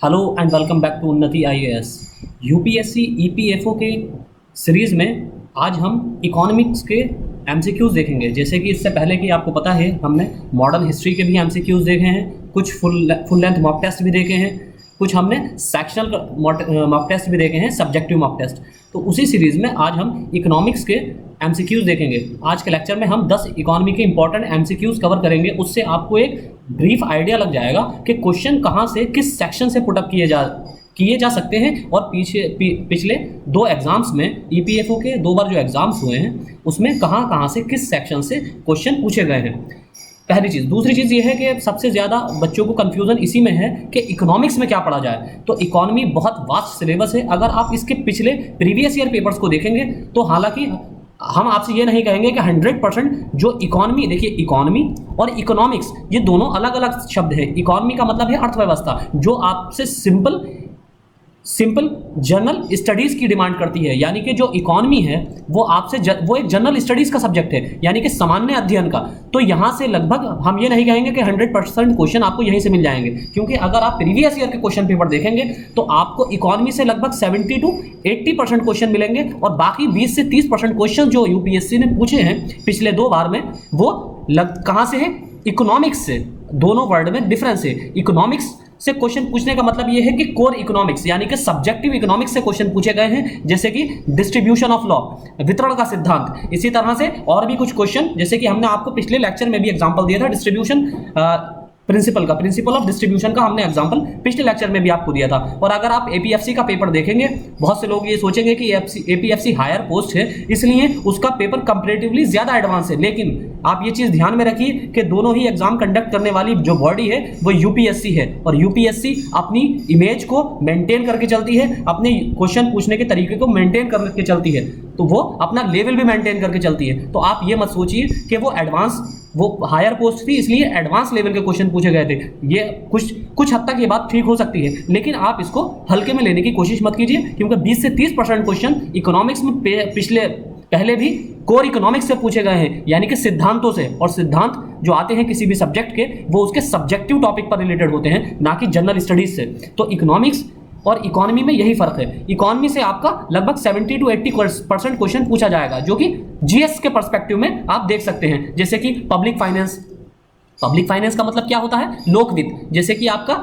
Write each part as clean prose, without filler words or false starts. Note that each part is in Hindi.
Hello and welcome back to Unnati IAS. UPSC EPFO के सीरीज़ में आज हम इकोनॉमिक्स के एमसीक्यूज़ देखेंगे। जैसे कि इससे पहले कि आपको पता है, हमने मॉडर्न हिस्ट्री के भी एमसीक्यूज़ देखे हैं, कुछ फुल लेंथ मॉक टेस्ट भी देखे हैं, कुछ हमने सेक्शनल मॉक टेस्ट भी देखे हैं, सब्जेक्टिव मॉक टेस्ट। तो उसी सीरीज़ में आज हम इकोनॉमिक्स के एमसीक्यूज़ देखेंगे। आज के लेक्चर में हम 10 इकोनॉमी के इंपॉर्टेंट एमसीक्यूज़ कवर करेंगे। उससे आपको एक ब्रीफ आइडिया लग जाएगा कि क्वेश्चन कहाँ से, किस सेक्शन से पुटअप किए जा सकते हैं। और पिछले दो एग्जाम्स में ईपीएफओ के 2 बार जो एग्जाम्स हुए हैं उसमें कहाँ से, किस सेक्शन से क्वेश्चन पूछे गए हैं। पहली चीज़। दूसरी चीज़ ये है कि सबसे ज़्यादा बच्चों को कन्फ्यूज़न इसी में है कि इकोनॉमिक्स में क्या पढ़ा जाए। तो इकोनॉमी बहुत वास्ट सिलेबस है। अगर आप इसके पिछले प्रीवियस ईयर पेपर्स को देखेंगे तो हालांकि हम आपसे ये नहीं कहेंगे कि 100% जो इकोनॉमी, देखिए इकोनॉमी और इकोनॉमिक्स ये दोनों अलग अलग शब्द हैं। इकोनॉमी का मतलब है अर्थव्यवस्था, जो आपसे सिंपल जनरल स्टडीज़ की डिमांड करती है। यानी कि जो इकोनॉमी है वो आपसे वो एक जनरल स्टडीज़ का सब्जेक्ट है, यानी कि सामान्य अध्ययन का। तो यहाँ से लगभग हम ये नहीं कहेंगे कि 100% क्वेश्चन आपको यहीं से मिल जाएंगे, क्योंकि अगर आप प्रीवियस ईयर के क्वेश्चन पेपर देखेंगे तो आपको इकोनॉमी से लगभग 70 to 80% क्वेश्चन मिलेंगे, और बाकी 20 से 30% क्वेश्चन जो यूपीएससी ने पूछे हैं पिछले 2 बार में वो कहाँ से है? इकोनॉमिक्स से। दोनों वर्ड में डिफरेंस है। इकोनॉमिक्स से क्वेश्चन पूछने का मतलब ये है कि कोर इकोनॉमिक्स यानी कि सब्जेक्टिव इकोनॉमिक्स से क्वेश्चन पूछे गए हैं, जैसे कि डिस्ट्रीब्यूशन ऑफ लॉ, वितरण का सिद्धांत। इसी तरह से और भी कुछ क्वेश्चन, जैसे कि हमने आपको पिछले लेक्चर में भी एग्जांपल दिया था डिस्ट्रीब्यूशन प्रिंसिपल ऑफ डिस्ट्रीब्यूशन का हमने एग्जांपल पिछले लेक्चर में भी आपको दिया था। और अगर आप एपीएफसी का पेपर देखेंगे, बहुत से लोग ये सोचेंगे कि एपीएफसी हायर पोस्ट है इसलिए उसका पेपर कंपैरेटिवली ज्यादा एडवांस है, लेकिन आप ये चीज ध्यान में रखिए कि दोनों ही एग्जाम कंडक्ट करने वाली जो बॉडी है वो यूपीएससी है, और यूपीएससी अपनी इमेज को मेंटेन करके चलती है, अपने क्वेश्चन पूछने के तरीके को मेंटेन करके चलती है, तो वो अपना लेवल भी मेंटेन करके चलती है। तो आप ये मत सोचिए कि वो हायर पोस्ट थी इसलिए एडवांस लेवल के क्वेश्चन पूछे गए थे। ये कुछ हद तक ये बात ठीक हो सकती है, लेकिन आप इसको हल्के में लेने की कोशिश मत कीजिए, क्योंकि 20 से 30% क्वेश्चन इकोनॉमिक्स में पहले भी कोर इकोनॉमिक्स से पूछे गए हैं, यानी कि सिद्धांतों से। और सिद्धांत जो आते हैं किसी भी सब्जेक्ट के वो उसके सब्जेक्टिव टॉपिक पर रिलेटेड होते हैं, ना कि जनरल स्टडीज से। तो इकोनॉमिक्स और इकोनॉमी में यही फर्क है। इकोनॉमी से आपका लगभग 70 to 80% क्वेश्चन पूछा जाएगा, जो कि जीएस के पर्सपेक्टिव में आप देख सकते हैं। जैसे कि पब्लिक फाइनेंस का मतलब क्या होता है? लोक वित्त। जैसे कि आपका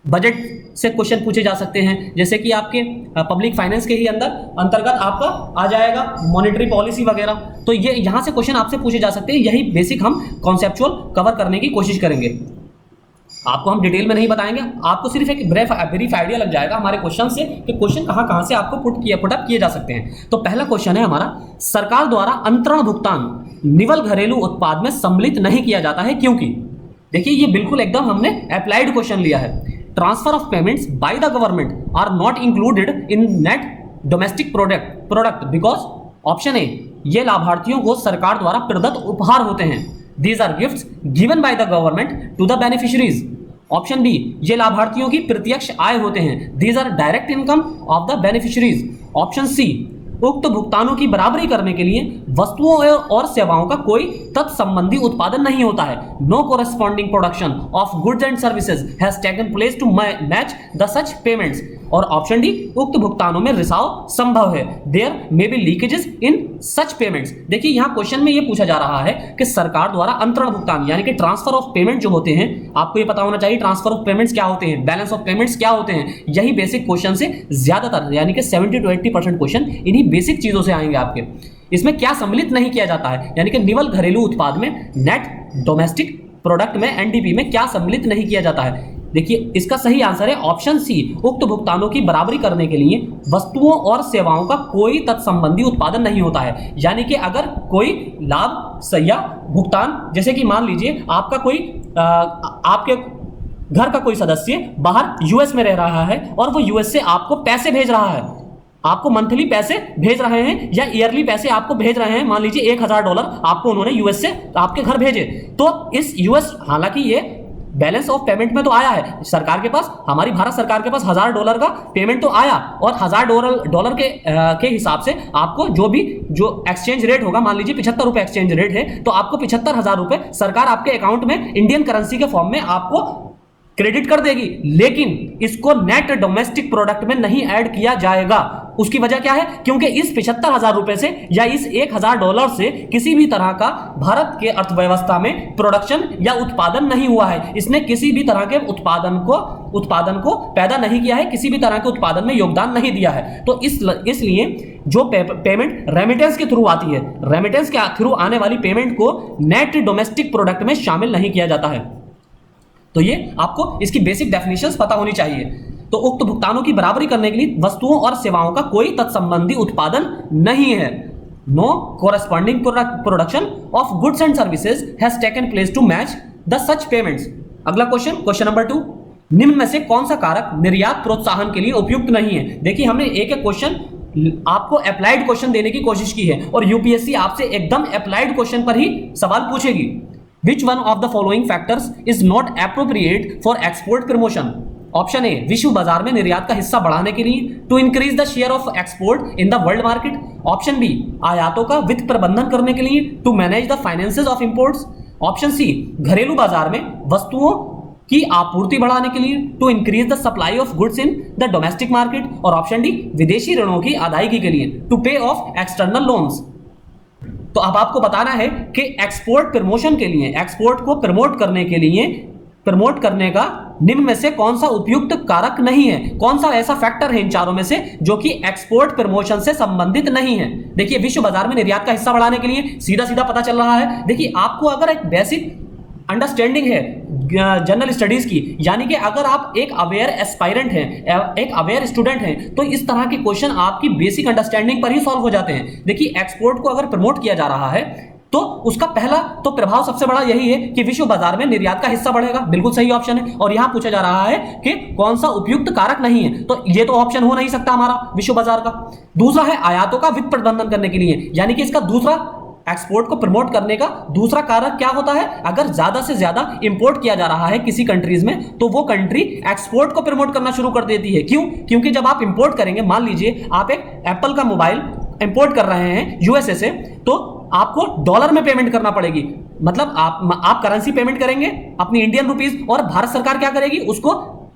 बजट से क्वेश्चन पूछे जा सकते हैं, जैसे कि आपके पब्लिक फाइनेंस के ही अंतर्गत आपका आ जाएगा मॉनेटरी पॉलिसी वगैरह। तो ये यहाँ से क्वेश्चन आपसे पूछे जा सकते हैं। यही बेसिक हम कॉन्सेप्चुअल कवर करने की कोशिश करेंगे। आपको हम डिटेल में नहीं बताएंगे, आपको सिर्फ एक ब्रीफ आइडिया लग जाएगा हमारे क्वेश्चन से कि क्वेश्चन कहाँ से आपको पुटअप किए जा सकते हैं। तो पहला क्वेश्चन है हमारा, सरकार द्वारा अंतरण भुगतान निवल घरेलू उत्पाद में सम्मिलित नहीं किया जाता है क्योंकि। देखिए ये बिल्कुल एकदम हमने अप्लाइड क्वेश्चन लिया है। Transfer of payments by the government are not included in net domestic product because option A, ये लाभार्थियों को सरकार द्वारा प्रदत्त उपहार होते हैं। These are gifts given by the government to the beneficiaries. Option B, ये लाभार्थियों की प्रत्यक्ष आय होते हैं। These are direct income of the beneficiaries. Option C, उक्त भुगतानों की बराबरी करने के लिए वस्तुओं और सेवाओं का कोई तत्संबंधी उत्पादन नहीं होता है। No corresponding production of goods and services has taken place to match the such payments. और ऑप्शन डी, उक्त भुगतानों में रिसाव संभव है। There may be leakages in such payments. देखिए यहाँ क्वेश्चन में ये पूछा जा रहा है कि सरकार द्वारा अंतरण भुगतान यानी कि ट्रांसफर ऑफ पेमेंट जो होते हैं, आपको ये पता होना चाहिए ट्रांसफर ऑफ पेमेंट्स क्या होते हैं, बैलेंस ऑफ पेमेंट्स क्या होते हैं। यही बेसिक क्वेश्चन से ज्यादातर यानी कि 70 to 80% क्वेश्चन इन्हीं बेसिक चीजों से आएंगे आपके। इसमें क्या सम्मिलित नहीं किया जाता है, यानी कि निवल घरेलू उत्पाद में, नेट डोमेस्टिक प्रोडक्ट में, एनडीपी में क्या सम्मिलित नहीं किया जाता है। देखिए इसका सही आंसर है ऑप्शन सी, उक्त भुगतानों की बराबरी करने के लिए वस्तुओं और सेवाओं का कोई तत्संबंधी उत्पादन नहीं होता है। यानी कि अगर कोई लाभ या भुगतान, जैसे कि मान लीजिए आपका कोई आपके घर का कोई सदस्य बाहर यूएस में रह रहा है और वो यूएस से आपको पैसे भेज रहा है, आपको मंथली पैसे भेज रहे हैं या ईयरली पैसे आपको भेज रहे हैं। मान लीजिए $1000 आपको उन्होंने यूएस से आपके घर भेजे, तो इस यूएस, हालांकि ये बैलेंस ऑफ पेमेंट में तो आया है सरकार के पास, हमारी भारत सरकार के पास $1000 का पेमेंट तो आया, और $1000 के हिसाब से आपको जो एक्सचेंज रेट होगा, मान लीजिए 75 रुपए एक्सचेंज रेट है, तो आपको 75,000 रुपए सरकार आपके अकाउंट में इंडियन करेंसी के फॉर्म में आपको क्रेडिट कर देगी, लेकिन इसको नेट डोमेस्टिक प्रोडक्ट में नहीं ऐड किया जाएगा। उसकी वजह क्या है? क्योंकि इस 75,000 रुपए से या इस $1,000 से किसी भी तरह का भारत के अर्थव्यवस्था में प्रोडक्शन या उत्पादन नहीं हुआ है। इसने किसी भी तरह के उत्पादन को पैदा नहीं किया है, किसी भी तरह के उत्पादन में योगदान नहीं दिया है। तो इसलिए जो पेमेंट रेमिटेंस के थ्रू आती है, रेमिटेंस के थ्रू आने वाली पेमेंट को नेट डोमेस्टिक प्रोडक्ट में शामिल नहीं किया जाता है। तो ये आपको इसकी बेसिक डेफिनेशंस पता होनी चाहिए। तो उक्त भुगतानों की बराबरी करने के लिए वस्तुओं और सेवाओं का कोई तत्संबंधी उत्पादन नहीं है। No corresponding production of goods and services has taken place to match the such payments. अगला क्वेश्चन नंबर 2, निम्न में से कौन सा कारक निर्यात प्रोत्साहन के लिए उपयुक्त नहीं है? देखिए, हमने एक एक क्वेश्चन आपको अप्लाइड क्वेश्चन देने की कोशिश की है और यूपीएससी आपसे एकदम अप्लाइड क्वेश्चन पर ही सवाल पूछेगी। Which one of the following factors is not appropriate for export promotion? Option A, विश्व बाजार में निर्यात का हिस्सा बढ़ाने के लिए, to increase the share of export in the world market. Option B, आयातों का वित्त प्रबंधन करने के लिए, to manage the finances of imports. Option C, घरेलू बाजार में वस्तुओं की आपूर्ति बढ़ाने के लिए, to increase the supply of goods in the domestic market. और ऑप्शन डी, विदेशी ऋणों की अदायगी के लिए, टू पे ऑफ एक्सटर्नल लोन्स। तो अब आपको बताना है कि एक्सपोर्ट प्रमोशन के लिए, एक्सपोर्ट को प्रमोट करने के लिए, प्रमोट करने का निम्न में से कौन सा उपयुक्त कारक नहीं है? कौन सा ऐसा फैक्टर है इन चारों में से जो कि एक्सपोर्ट प्रमोशन से संबंधित नहीं है? देखिए, विश्व बाजार में निर्यात का हिस्सा बढ़ाने के लिए सीधा सीधा पता चल रहा है। देखिए, आपको अगर एक बेसिक अंडरस्टैंडिंग है जनरल स्टडीज की, यानी कि अगर आप एक अवेयर एस्पायरेंट हैं, एक अवेयर स्टूडेंट हैं, तो इस तरह के क्वेश्चन आपकी बेसिक अंडरस्टैंडिंग पर ही सॉल्व हो जाते हैं। देखिए, एक्सपोर्ट को अगर प्रमोट किया जा रहा है तो उसका पहला तो प्रभाव सबसे बड़ा यही है कि विश्व बाजार में निर्यात का हिस्सा बढ़ेगा। बिल्कुल सही ऑप्शन है। और यहां पूछा जा रहा है कि कौन सा उपयुक्त कारक नहीं है, तो ये तो ऑप्शन हो नहीं सकता हमारा विश्व बाजार का। दूसरा है आयातों का वित्त प्रबंधन करने के लिए, यानी कि इसका दूसरा, एक्सपोर्ट को प्रमोट करने का दूसरा कारक क्या होता है? अगर ज्यादा से ज्यादा इंपोर्ट किया जा रहा है किसी कंट्रीज में, तो वो कंट्री एक्सपोर्ट को प्रमोट करना शुरू कर देती है। क्यों? क्योंकि जब आप इंपोर्ट करेंगे, मान लीजिए आप एक एप्पल का मोबाइल इंपोर्ट कर रहे हैं यूएसए से, तो आपको डॉलर में पेमेंट करना पड़ेगी। मतलब आप करेंसी पेमेंट करेंगे अपनी इंडियन रुपीज, और भारत सरकार क्या करेगी? उसको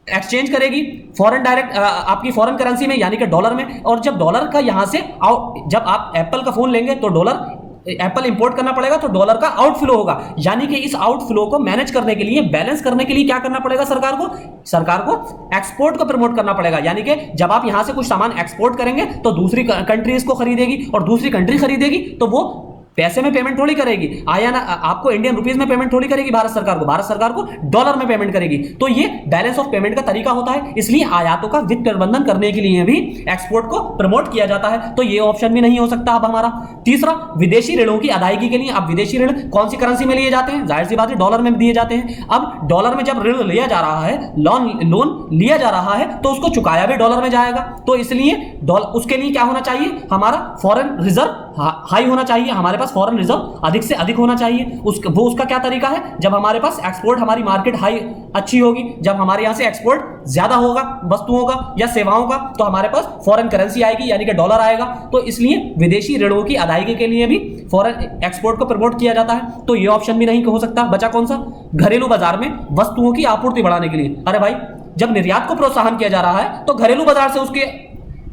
एक्सचेंज करेगी फॉरेन डायरेक्ट आपकी फॉरेन करेंसी में, यानी कि डॉलर में। और जब डॉलर का यहां से जब आप एप्पल का फोन लेंगे तो डॉलर एप्पल इंपोर्ट करना पड़ेगा, तो डॉलर का आउटफ्लो होगा। यानी कि इस आउटफ्लो को मैनेज करने के लिए, बैलेंस करने के लिए क्या करना पड़ेगा सरकार को? सरकार को एक्सपोर्ट को प्रमोट करना पड़ेगा। यानी कि जब आप यहां से कुछ सामान एक्सपोर्ट करेंगे तो दूसरी कंट्री इसको खरीदेगी, और दूसरी कंट्री खरीदेगी तो वो पैसे में पेमेंट थोड़ी करेगी, आया ना, आपको इंडियन रुपीज में पेमेंट थोड़ी करेगी भारत सरकार को डॉलर में पेमेंट करेगी। तो ये बैलेंस ऑफ पेमेंट का तरीका होता है। इसलिए आयातों का वित्त प्रबंधन करने के लिए भी एक्सपोर्ट को प्रमोट किया जाता है। तो ये ऑप्शन भी नहीं हो सकता अब हमारा। तीसरा, विदेशी ऋणों की अदायगी के लिए। अब विदेशी ऋण कौन सी करेंसी में लिए जाते हैं? जाहिर सी बात है, डॉलर में दिए जाते हैं। अब डॉलर में जब ऋण लिया जा रहा है, लोन लिया जा रहा है, तो उसको चुकाया भी डॉलर में जाएगा। तो इसलिए उसके लिए क्या होना चाहिए? हमारा फॉरेन रिजर्व हाई होना चाहिए, हमारे पास फॉरेन रिजर्व अधिक से अधिक होना चाहिए। उसका क्या तरीका है? जब हमारे पास एक्सपोर्ट, हमारी मार्केट हाई अच्छी होगी, जब हमारे यहां से एक्सपोर्ट ज्यादा होगा वस्तुओं का या सेवाओं का, तो हमारे पास फॉरेन करेंसी आएगी, यानी कि डॉलर आएगा। तो इसलिए विदेशी ऋणों की अदायगी के लिए भी फॉरेन एक्सपोर्ट को प्रमोट किया जाता है। तो ये ऑप्शन भी नहीं हो सकता। बचा कौन सा? घरेलू बाजार में वस्तुओं की आपूर्ति बढ़ाने के लिए। अरे भाई, जब निर्यात को प्रोत्साहन किया जा रहा है तो घरेलू बाजार से उसके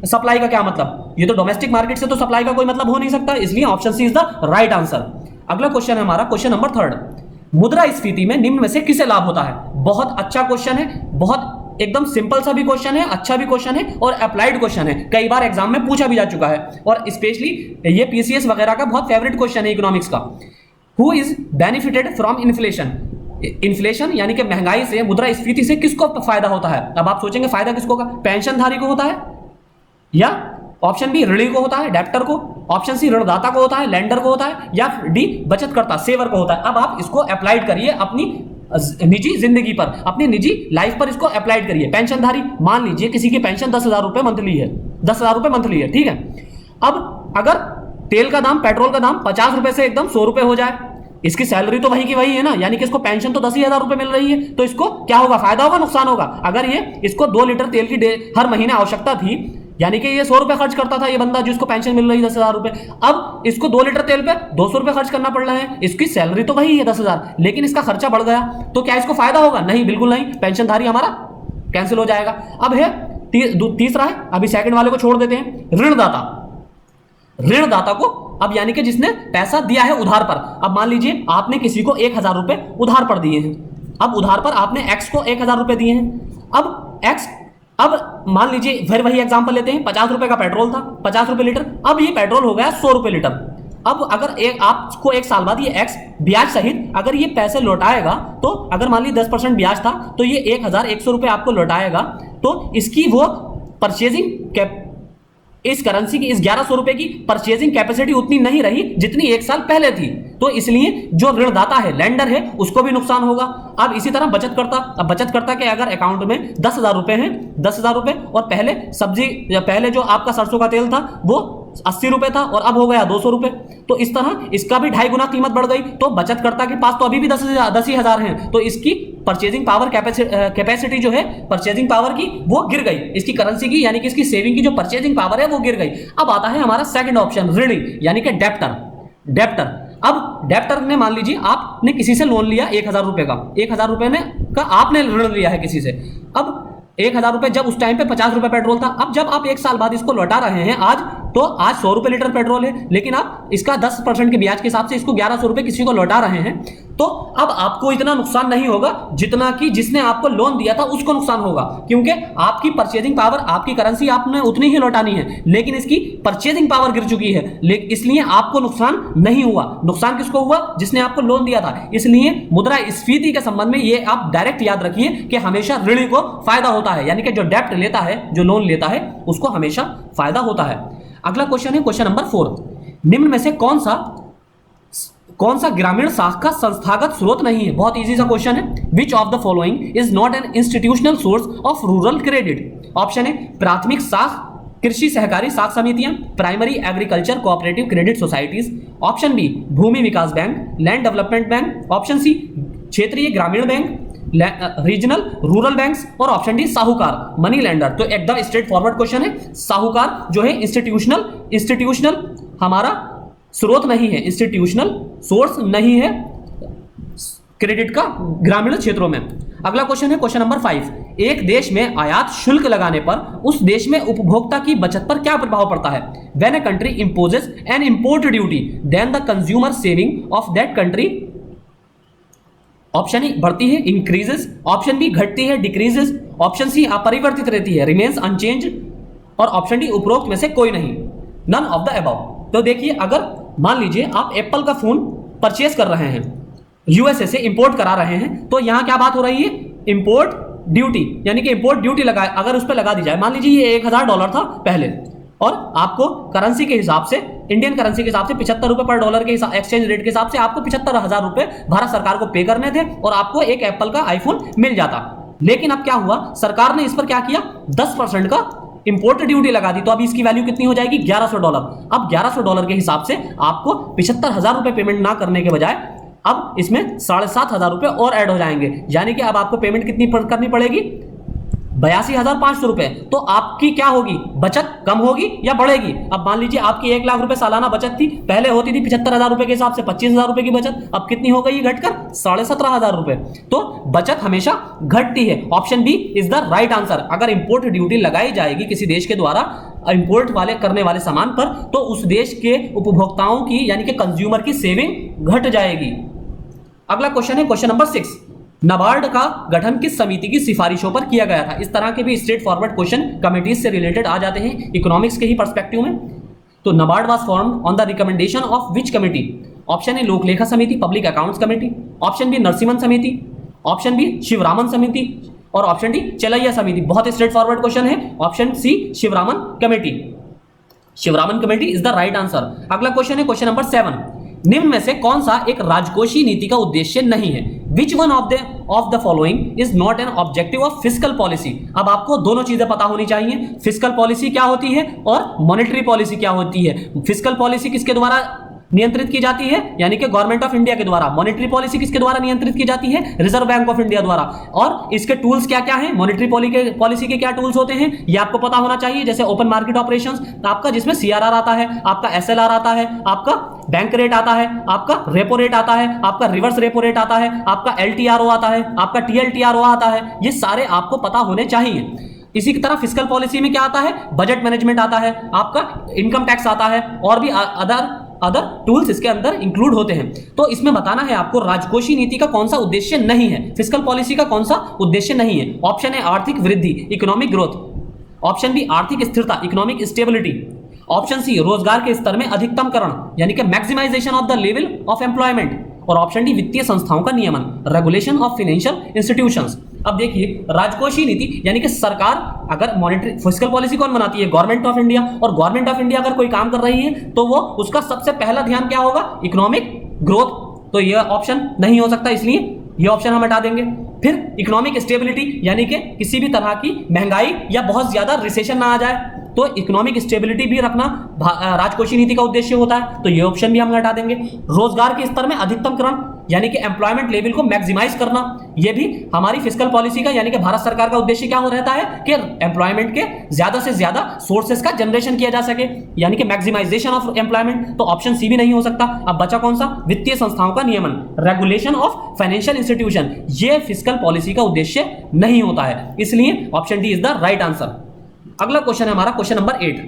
सप्लाई का क्या मतलब? ये तो डोमेस्टिक मार्केट से तो सप्लाई का कोई मतलब हो नहीं सकता। इसलिए option C is the right answer. अगला क्वेश्चन है हमारा क्वेश्चन नंबर 3। मुद्रा स्फीति में निम्न में से किसे लाभ होता है? बहुत अच्छा क्वेश्चन है, बहुत एकदम सिंपल सा भी क्वेश्चन है, अच्छा भी क्वेश्चन है और अप्लाइड क्वेश्चन है। कई बार एग्जाम में पूछा भी जा चुका है और स्पेशली ये पीसीएस वगैरह का बहुत फेवरेट क्वेश्चन है इकोनॉमिक्स का। Who is benefited from inflation? Inflation यानी कि महंगाई से, मुद्रा स्फीति से किसको फायदा होता है? अब आप सोचेंगे फायदा किसको होगा? पेंशनधारी को होता है, या ऑप्शन बी ऋणी को होता है, डेप्टर को, ऑप्शन सी ऋणदाता को होता है, लेंडर को होता है, या डी बचतकर्ता सेवर को होता है। अब आप इसको अप्लाइड करिए अपनी निजी जिंदगी पर, अपनी निजी लाइफ पर इसको अप्लाइड करिए। पेंशनधारी, मान लीजिए किसी की पेंशन 10,000 रुपए मंथली है, 10,000 रुपए मंथली है, ठीक है। अब अगर तेल का दाम, पेट्रोल का दाम 50 रुपए से एकदम 100 रुपए हो जाए, इसकी सैलरी तो वही की वही है ना, यानी कि इसको पेंशन तो 10,000 रुपए मिल रही है, तो इसको क्या होगा? फायदा होगा, नुकसान होगा? अगर ये इसको 2 लीटर तेल की हर महीने आवश्यकता थी, यानी कि ये 100 रुपए खर्च करता था ये बंदा जिसको पेंशन मिल रही है 10,000 रुपए, अब इसको 2 लीटर तेल पे 200 रुपए खर्च करना पड़ रहा है। इसकी सैलरी तो वही है 10,000, लेकिन इसका खर्चा बढ़ गया, तो क्या इसको फायदा होगा? नहीं, बिल्कुल नहीं, पेंशनधारी हमारा कैंसिल हो जाएगा। अब है तीसरा है, अभी सेकंड वाले को छोड़ देते हैं, ऋणदाता। ऋणदाता को अब यानी कि जिसने पैसा दिया है उधार पर, अब मान लीजिए आपने किसी को 1,000 रुपए उधार पर दिए हैं, अब उधार पर आपने एक्स को 1,000 रुपए दिए हैं, अब एक्स, अब मान लीजिए फिर वही एग्जांपल लेते हैं, 50 रुपए का पेट्रोल था, 50 रुपए लीटर, अब ये पेट्रोल हो गया 100 रुपए लीटर। अब अगर आपको 1 साल बाद ये एक्स ब्याज सहित अगर ये पैसे लौटाएगा, तो अगर मान लीजिए 10% ब्याज था तो ये 1,100 रुपए आपको लौटाएगा, तो इसकी वो परचेजिंग इस करेंसी की, इस 1100 रुपए की परचेजिंग कैपेसिटी उतनी नहीं रही जितनी 1 साल पहले थी, तो इसलिए जो ऋणदाता है, लेंडर है, उसको भी नुकसान होगा। अब इसी तरह बचतकर्ता, अब बचतकर्ता के अगर अकाउंट में 10,000 रुपए हैं, 10,000 रुपए, और पहले सब्जी या पहले जो आपका सरसों का तेल था वो 80 रुपए था और अब हो गया 200 रुपए, तो इस तरह इसका भी 2.5 गुना कीमत बढ़ गई। तो बचतकर्ता के पास तो अभी भी 10,000 हैं, तो इसकी परचेजिंग पावर कैपेसिटी जो है परचेजिंग पावर की वो गिर गई, इसकी करेंसी की यानी कि इसकी सेविंग की जो परचेजिंग पावर है वो गिर गई। अब आता है हमारा सेकंड ऑप्शन, ऋणी यानी कि डेप्टर। अब डेप्टर ने, मान लीजिए आपने किसी से लोन लिया 1,000 रुपए का, 1,000 रुपए का आपने ऋण लिया है किसी से, अब 1,000 रुपए, जब उस टाइम पे 50 रुपए पेट्रोल था, अब जब आप 1 साल बाद इसको लौटा रहे हैं आज, तो आज 100 रुपए लीटर पेट्रोल है, लेकिन आप इसका 10% के ब्याज के हिसाब से इसको 1,100 रुपए किसी को लौटा रहे हैं, तो अब आपको इतना नुकसान नहीं होगा जितना कि जिसने आपको लोन दिया था उसको नुकसान होगा, क्योंकि आपकी परचेजिंग पावर, आपकी करेंसी आपने उतनी ही लौटानी है, लेकिन इसकी परचेजिंग पावर गिर चुकी है, इसलिए आपको नुकसान नहीं हुआ। नुकसान किसको हुआ? जिसने आपको लोन दिया था। इसलिए मुद्रास्फीति के संबंध में ये आप डायरेक्ट याद रखिए कि हमेशा ऋणी को फायदा होता है, यानी कि जो डेप्ट लेता है, जो लोन लेता है, उसको हमेशा फायदा होता है। अगला क्वेश्चन है क्वेश्चन नंबर 4, निम्न में से कौन सा ग्रामीण साख का संस्थागत स्रोत नहीं है? बहुत इजी सा क्वेश्चन है। Which of the following is not an institutional source of rural credit? Option है प्राथमिक साख कृषि सहकारी साख समितियां, primary agriculture cooperative credit societies, option B भूमि विकास bank, land development bank, option C क्षेत्रीय ग्रामीण बैंक, रीजनल रूरल बैंक्स, और ऑप्शन डी साहूकार मनी लेंडर। तो एकदम स्ट्रेट फॉरवर्ड क्वेश्चन है। साहूकार जो है इंस्टीट्यूशनल हमारा स्रोत नहीं है, इंस्टीट्यूशनल सोर्स नहीं है क्रेडिट का ग्रामीण क्षेत्रों में। अगला क्वेश्चन है क्वेश्चन नंबर 5, एक देश में आयात शुल्क लगाने पर उस देश में उपभोक्ता की बचत पर क्या प्रभाव पड़ता है? When a country imposes an import duty then the consumer saving of that country, option A बढ़ती है इंक्रीजेस, ऑप्शन बी घटती है डिक्रीजेस, ऑप्शन सी अपरिवर्तित रहती है रिमेन्स अनचेंज, और ऑप्शन डी उपरोक्त में से कोई नहीं, नन ऑफ द अबव। तो देखिए, अगर मान लीजिए आप एप्पल का फोन परचेस कर रहे हैं, यूएसए से इंपोर्ट करा रहे हैं, तो यहां क्या बात हो रही है? इंपोर्ट ड्यूटी, यानी कि इंपोर्ट ड्यूटी लगा, अगर उस पर लगा दी जाए, मान लीजिए ये $1,000 था पहले, और आपको करेंसी के हिसाब से, इंडियन करेंसी के हिसाब से 75 रुपए पर डॉलर के एक्सचेंज रेट के हिसाब से आपको 75,000 रुपए भारत सरकार को पे करने थे और आपको एक एप्पल का आईफोन मिल जाता। लेकिन अब क्या हुआ, सरकार ने इस पर क्या किया, 10% का इंपोर्ट ड्यूटी लगा दी, तो अब इसकी वैल्यू कितनी हो जाएगी? $1,100। अब $1,100 के हिसाब से आपको 75,000 रुपए पेमेंट ना करने के बजाय अब इसमें 7,500 रुपए और ऐड हो जाएंगे, यानी कि अब आपको पेमेंट कितनी करनी पड़ेगी? 82,500 रुपए। तो आपकी क्या होगी, बचत कम होगी या बढ़ेगी? अब मान लीजिए आपकी 1 लाख रुपए सालाना बचत थी, पहले होती थी 75,000 रुपए के हिसाब से 25,000 रुपए की बचत, अब कितनी हो गई घटकर 17,500 रुपए। तो बचत हमेशा घटती है। Option B is the right answer. अगर इंपोर्ट ड्यूटी लगाई जाएगी किसी देश के द्वारा इंपोर्ट करने वाले सामान पर, तो उस देश के उपभोक्ताओं की यानी कि कंज्यूमर की सेविंग घट जाएगी। अगला क्वेश्चन है क्वेश्चन नंबर 6, नाबार्ड का गठन किस समिति की सिफारिशों पर किया गया था? इस तरह के भी स्ट्रेट फॉरवर्ड क्वेश्चन कमिटीज से रिलेटेड आ जाते हैं इकोनॉमिक्स के ही पर्सपेक्टिव में। तो NABARD was formed on the recommendation of which committee? Option A लोक लेखा समिति, public accounts committee, option B Narasimham समिति, ऑप्शन बी शिवरामन समिति, और ऑप्शन डी चलैया समिति। बहुत स्ट्रेट फॉरवर्ड क्वेश्चन है। Option C Sivaraman committee, Sivaraman committee is the right answer. अगला क्वेश्चन है क्वेश्चन नंबर 7, निम्न में से कौन सा एक राजकोषीय नीति का उद्देश्य नहीं है? Which one of the following is not an objective of fiscal policy? अब आपको दोनों चीजें पता होनी चाहिए, फिस्कल पॉलिसी क्या होती है और मॉनेटरी पॉलिसी क्या होती है। फिस्कल पॉलिसी किसके द्वारा नियंत्रित की जाती है, यानी कि गवर्नमेंट ऑफ इंडिया के द्वारा। मॉनेटरी पॉलिसी किसके द्वारा नियंत्रित की जाती है? रिजर्व बैंक ऑफ इंडिया द्वारा। और इसके टूल्स क्या क्या हैं? मॉनेटरी पॉलिसी के क्या टूल्स होते हैं ये आपको पता होना चाहिए, जैसे ओपन मार्केट ऑपरेशंस आपका, जिसमें सीआरआर आता है, आपका एसएलआर आता है, आपका बैंक रेट आता है, आपका रेपो रेट आता है, आपका रिवर्स रेपो रेट आता है, आपका एलटीआरओ आता है, आपका टीएलटीआरओ आता है। ये सारे आपको पता होने चाहिए। इसी की तरह फिस्कल पॉलिसी में क्या आता है? बजट मैनेजमेंट आता है, आपका इनकम टैक्स आता है, और भी अदर टूल्स इसके अंदर इंक्लूड होते हैं। तो इसमें बताना है आपको राजकोषीय नीति का कौन सा उद्देश्य नहीं है, फिस्कल पॉलिसी का कौन सा उद्देश्य नहीं है। ऑप्शन है आर्थिक वृद्धि, इकोनॉमिक ग्रोथ। ऑप्शन बी आर्थिक स्थिरता, इकोनॉमिक स्टेबिलिटी। ऑप्शन सी रोजगार के स्तर में अधिकतमकरण, यानी कि maximisation of the level of employment. और ऑप्शन डी वित्तीय संस्थाओं का नियमन, रेगुलेशन ऑफ फाइनेंशियल इंस्टीट्यूशंस। अब देखिए राजकोषीय नीति यानी कि सरकार, अगर मॉनेटरी फिस्कल पॉलिसी कौन बनाती है? Government of India. और गवर्नमेंट ऑफ इंडिया अगर कोई काम कर रही है तो वो उसका सबसे पहला ध्यान क्या होगा? Economic growth. तो ये ऑप्शन नहीं हो सकता, इसलिए ये ऑप्शन हम हटा देंगे। फिर इकोनॉमिक स्टेबिलिटी, यानी कि किसी भी तरह की महंगाई या बहुत ज्यादा रिसेशन ना आ जाए, तो इकोनॉमिक स्टेबिलिटी भी रखना राजकोषीय नीति का उद्देश्य होता है, तो ये ऑप्शन भी हम हटा देंगे। रोजगार के स्तर में अधिकतमकरण, यानी कि एम्प्लॉयमेंट लेवल को मैक्सिमाइज करना, ये भी हमारी फिस्कल पॉलिसी का यानी कि भारत सरकार का उद्देश्य क्या हो रहता है कि एम्प्लॉयमेंट के ज्यादा से ज्यादा सोर्सेस का जनरेशन किया जा सके, यानी कि मैक्सिमाइजेशन ऑफ एम्प्लॉयमेंट। तो ऑप्शन सी भी नहीं हो सकता। अब बचा कौन सा? वित्तीय संस्थाओं का नियमन, रेगुलेशन ऑफ फाइनेंशियल इंस्टीट्यूशन। ये फिस्कल पॉलिसी का उद्देश्य नहीं होता है, इसलिए option D is the right answer. अगला क्वेश्चन है हमारा क्वेश्चन नंबर 8।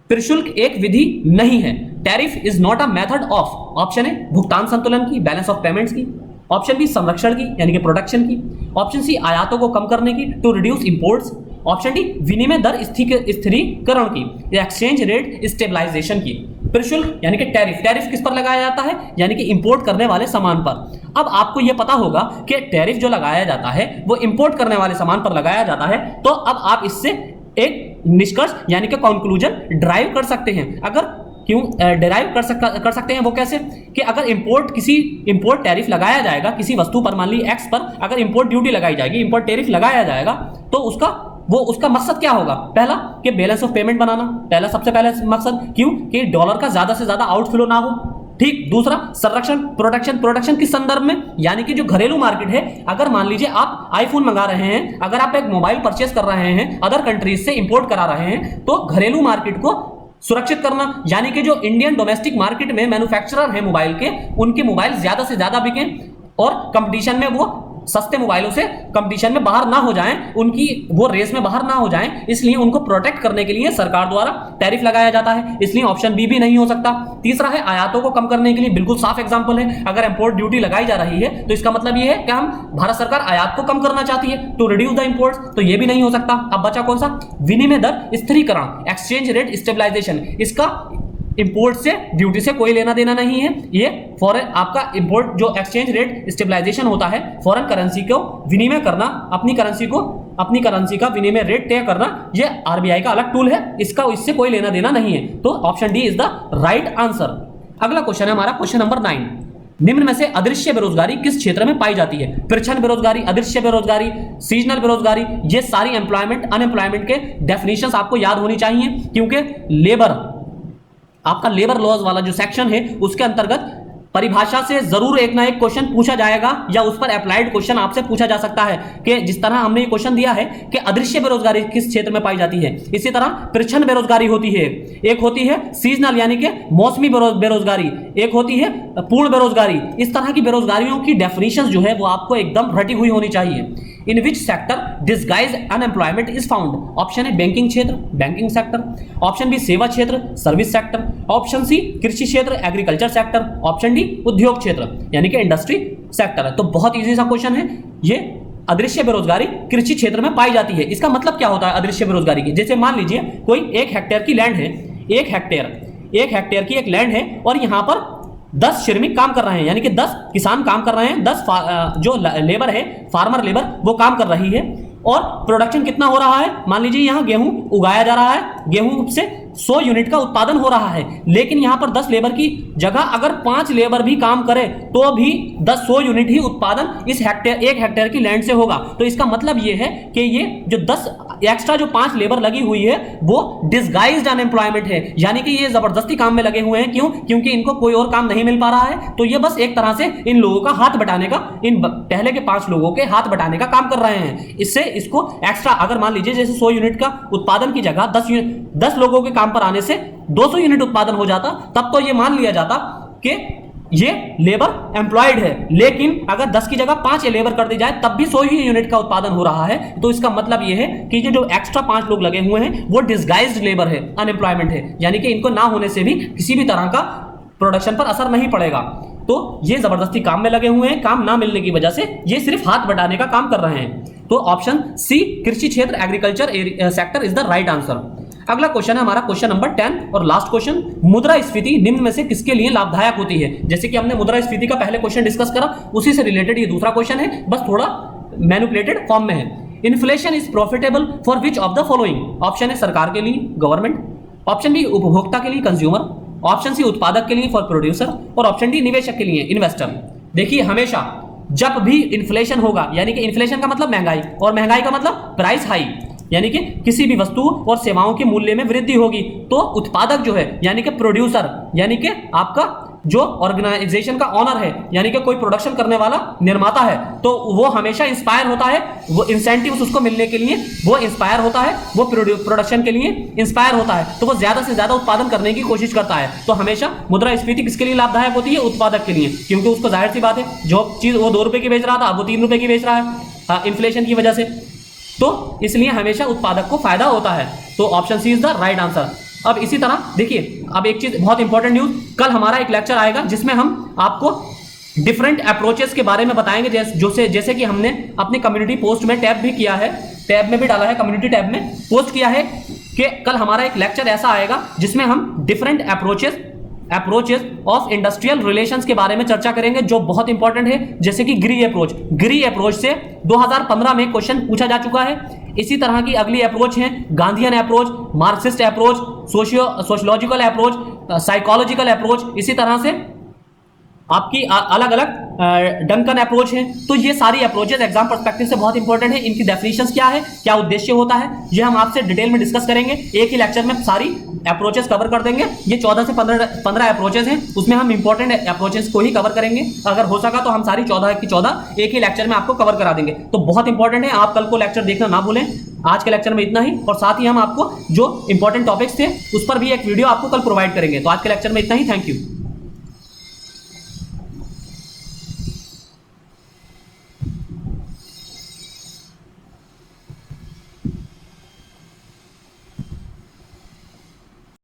प्रशुल्क एक विधि नहीं है, tariff is not a method of. Option है भुगतान संतुलन की, बैलेंस ऑफ पेमेंट्स की। ऑप्शन बी संरक्षण की, यानी कि प्रोटेक्शन की। ऑप्शन सी आयातों को कम करने की, to reduce imports. Option D विनिमय दर स्थिरीकरण की, एक्सचेंज रेट स्टेबलाइजेशन की। प्रशुल्क यानी कि टैरिफ, टैरिफ किस पर लगाया जाता है? यानी कि इंपोर्ट करने वाले सामान पर। अब आपको यह पता होगा कि टैरिफ जो लगाया जाता है वो इंपोर्ट करने वाले सामान पर लगाया जाता है। तो अब आप इससे एक निष्कर्ष यानी कि कंक्लूजन ड्राइव कर सकते हैं। अगर क्यों डिराइव कर सकते हैं वो कैसे? कि अगर इंपोर्ट टैरिफ लगाया जाएगा किसी वस्तु पर, मान ली एक्स पर अगर इंपोर्ट ड्यूटी लगाई जाएगी, इंपोर्ट टैरिफ लगाया जाएगा, तो उसका मकसद क्या होगा? पहला कि बैलेंस ऑफ पेमेंट बनाना, पहला सबसे पहला मकसद। क्यों? कि डॉलर का ज्यादा से ज्यादा आउटफ्लो ना हो। ठीक। दूसरा संरक्षण, प्रोटेक्शन किस संदर्भ में? यानी कि जो घरेलू मार्केट है, अगर मान लीजिए आप आईफोन मंगा रहे हैं, अगर आप एक मोबाइल परचेस कर रहे हैं अदर कंट्रीज से इंपोर्ट करा रहे हैं, तो घरेलू मार्केट को सुरक्षित करना, यानी कि जो इंडियन डोमेस्टिक मार्केट में मैन्युफैक्चरर है मोबाइल के, उनके मोबाइल ज्यादा से ज्यादा बिकें और कंपटीशन में वो सस्ते मोबाइलों से कंपटीशन में बाहर ना हो जाएं, उनकी वो रेस में बाहर ना हो जाएं, इसलिए उनको प्रोटेक्ट करने के लिए सरकार द्वारा टैरिफ लगाया जाता है। इसलिए ऑप्शन बी भी नहीं हो सकता। तीसरा है आयातों को कम करने के लिए, बिल्कुल साफ एग्जांपल है। अगर इंपोर्ट ड्यूटी लगाई जा रही है तो इसका मतलब ये है कि हम भारत सरकार आयात को कम करना चाहती है, टू रिड्यूस द इंपोर्ट्स, तो ये भी नहीं हो सकता। अब बचा कौन सा? विनिमय दर स्थिरीकरण, एक्सचेंज रेट स्टेबलाइजेशन। इसका इंपोर्ट से, ड्यूटी से कोई लेना देना नहीं है। ये फॉरेन आपका इंपोर्ट जो एक्सचेंज रेट स्टेबलाइजेशन होता है, फॉरेन करेंसी को विनिमय करना, अपनी करेंसी का विनिमय रेट तय करना, ये आरबीआई का अलग टूल है, इससे कोई लेना देना नहीं है। तो option D is the right answer. अगला क्वेश्चन है हमारा क्वेश्चन नंबर 9। निम्न में से अदृश्य बेरोजगारी किस क्षेत्र में पाई जाती है? प्रच्छन्न बेरोजगारी, अदृश्य बेरोजगारी, सीजनल बेरोजगारी। ये सारी अनएम्प्लॉयमेंट के डेफिनेशंस आपको याद होनी चाहिए, क्योंकि आपका लेबर लॉज वाला जो सेक्शन है उसके अंतर्गत परिभाषा से जरूर एक ना एक क्वेश्चन पूछा जाएगा, या उस पर अप्लाइड क्वेश्चन आपसे पूछा जा सकता है कि जिस तरह हमने ये क्वेश्चन दिया है कि अदृश्य बेरोजगारी किस क्षेत्र में पाई जाती है, इसी तरह प्रच्छन्न बेरोजगारी होती है, एक होती है सीजनल यानी कि मौसमी बेरोजगारी, एक होती है पूर्ण बेरोजगारी। इस तरह की बेरोजगारियों की डेफिनेशन जो है वो आपको एकदम रटी हुई होनी चाहिए। In which sector disguise unemployment is found? Option है बैंकिंग क्षेत्र, बैंकिंग सेक्टर। ऑप्शन बी सेवा क्षेत्र, सर्विस सेक्टर। ऑप्शन सी कृषि क्षेत्र, एग्रीकल्चर सेक्टर। ऑप्शन डी उद्योग क्षेत्र यानी कि इंडस्ट्री सेक्टर है। तो बहुत इजी सा क्वेश्चन है ये। अदृश्य बेरोजगारी कृषि क्षेत्र में पाई जाती है। इसका मतलब क्या होता है अदृश्य बेरोजगारी की? जैसे मान लीजिए कोई 1 हेक्टेयर की लैंड है, 1 हेक्टेयर की एक लैंड है और यहां पर 10 श्रमिक काम कर रहे हैं, यानी कि 10 किसान काम कर रहे हैं, 10 जो लेबर है, फार्मर लेबर, वो काम कर रही है। और प्रोडक्शन कितना हो रहा है? मान लीजिए यहाँ गेहूं उगाया जा रहा है, गेहूं से 100 यूनिट का उत्पादन हो रहा है, लेकिन यहां पर 10 लेबर की जगह अगर 5 लेबर भी काम करे तो भी 100 यूनिट ही उत्पादन इस हेक्टेयर 1 हेक्टेयर की लैंड से होगा। तो इसका मतलब ये है कि ये जो 10 एक्स्ट्रा जो 5 लेबर लगी हुई है वो डिसगाइज्ड अनएम्प्लॉयमेंट है, यानी कि ये जबरदस्ती काम में लगे हुए हैं। क्यों? क्योंकि इनको कोई और काम नहीं मिल पा रहा है, तो ये बस एक तरह से इन लोगों का हाथ बटाने का, इन पहले के 5 लोगों के हाथ बटाने का काम कर रहे हैं। इससे इसको एक्स्ट्रा, अगर मान लीजिए जैसे 100 यूनिट का उत्पादन की जगह 10 लोगों के काम पर आने से 200 यूनिट उत्पादन हो जाता, तब तो ये मान लिया जाता कि ये लेबर एम्प्लॉयड है। लेकिन अगर 10 की जगह 5 लेबर कर दी जाए तब भी 100 ही यूनिट का उत्पादन हो रहा है। तो इसका मतलब ये है कि ये जो एक्स्ट्रा 5 लोग लगे हुए हैं वो डिसगाइज्ड लेबर है, अनएम्प्लॉयमेंट है, यानी कि इनको ना होने से भी किसी भी तरह का प्रोडक्शन पर असर नहीं पड़ेगा। तो ये जबरदस्ती काम में लगे हुए हैं, काम ना मिलने की वजह से ये सिर्फ हाथ बटाने का काम कर रहे हैं। तो ऑप्शन सी, कृषि क्षेत्र, agriculture sector is the right answer. अगला क्वेश्चन है हमारा क्वेश्चन नंबर 10 और लास्ट क्वेश्चन, मुद्रास्फीति निम्न में से किसके लिए लाभदायक होती है? जैसे कि हमने मुद्रास्फीति का पहले क्वेश्चन डिस्कस करा, उसी से रिलेटेड ये दूसरा क्वेश्चन है, बस थोड़ा मैनिपुलेटेड फॉर्म में है। Inflation is profitable for which of the following? Option है सरकार के लिए, गवर्नमेंट, ऑप्शन बी उपभोक्ता के लिए, कंज्यूमर, ऑप्शन सी उत्पादक के लिए, फॉर प्रोड्यूसर, और ऑप्शन डी निवेशक के लिए, इन्वेस्टर। देखिए हमेशा जब भी इन्फ्लेशन होगा, यानी कि इन्फ्लेशन का मतलब महंगाई, और महंगाई का मतलब प्राइस हाई, यानी कि किसी भी वस्तु और सेवाओं के मूल्य में वृद्धि होगी, तो उत्पादक जो है यानी कि प्रोड्यूसर, यानी कि आपका जो ऑर्गेनाइजेशन का ऑनर है, यानी कि कोई प्रोडक्शन करने वाला निर्माता है, तो वो हमेशा इंस्पायर होता है, वो इंसेंटिव्स उसको मिलने के लिए वो इंस्पायर होता है, वो प्रोडक्शन के लिए इंस्पायर होता है, तो वो ज्यादा से ज्यादा उत्पादन करने की कोशिश करता है। तो हमेशा मुद्रास्फीति किसके लिए लाभदायक होती है? उत्पादक के लिए, क्योंकि उसको जाहिर सी बात है जो चीज वो 2 रुपए की बेच रहा था अब वो 3 रुपए की बेच रहा है इन्फ्लेशन की वजह से, तो इसलिए हमेशा उत्पादक को फायदा होता है। तो option C is the right answer. अब इसी तरह देखिए, अब एक चीज बहुत इंपॉर्टेंट न्यूज, कल हमारा एक लेक्चर आएगा जिसमें हम आपको डिफरेंट अप्रोचेस के बारे में बताएंगे, जैसे कि हमने अपनी कम्युनिटी पोस्ट में टैब भी किया है, टैब में भी डाला है, कम्युनिटी टैब में पोस्ट किया है कि कल हमारा एक लेक्चर ऐसा आएगा जिसमें हम different approaches of industrial relations के बारे में चर्चा करेंगे, जो बहुत इंपॉर्टेंट है। जैसे कि ग्री अप्रोच से 2015 में क्वेश्चन पूछा जा चुका है। इसी तरह की अगली अप्रोच है Gandhian approach, Marxist approach, sociological approach, psychological approach, इसी तरह से आपकी अलग अलग डंकन अप्रोच है। तो ये सारी अप्रोचेस एग्जाम पर्सपेक्टिव से बहुत इंपॉर्टेंट है। इनकी डेफिनेशंस क्या है, क्या उद्देश्य होता है, ये हम आपसे डिटेल में डिस्कस करेंगे। एक ही लेक्चर में सारी अप्रोचेस कवर कर देंगे। ये 14 से 15 अप्रोचेस हैं, उसमें हम इंपॉर्टेंट अप्रोचेस को ही कवर करेंगे। अगर हो सका तो हम सारी 14 की 14 एक ही लेक्चर में आपको कवर करा देंगे। तो बहुत इंपॉर्टेंट है, आप कल को लेक्चर देखना ना भूलें। आज के लेक्चर में इतना ही, और साथ ही हम आपको जो इंपॉर्टेंट टॉपिक्स थे उस पर भी एक वीडियो आपको कल प्रोवाइड करेंगे। तो आज के लेक्चर में इतना ही, थैंक यू।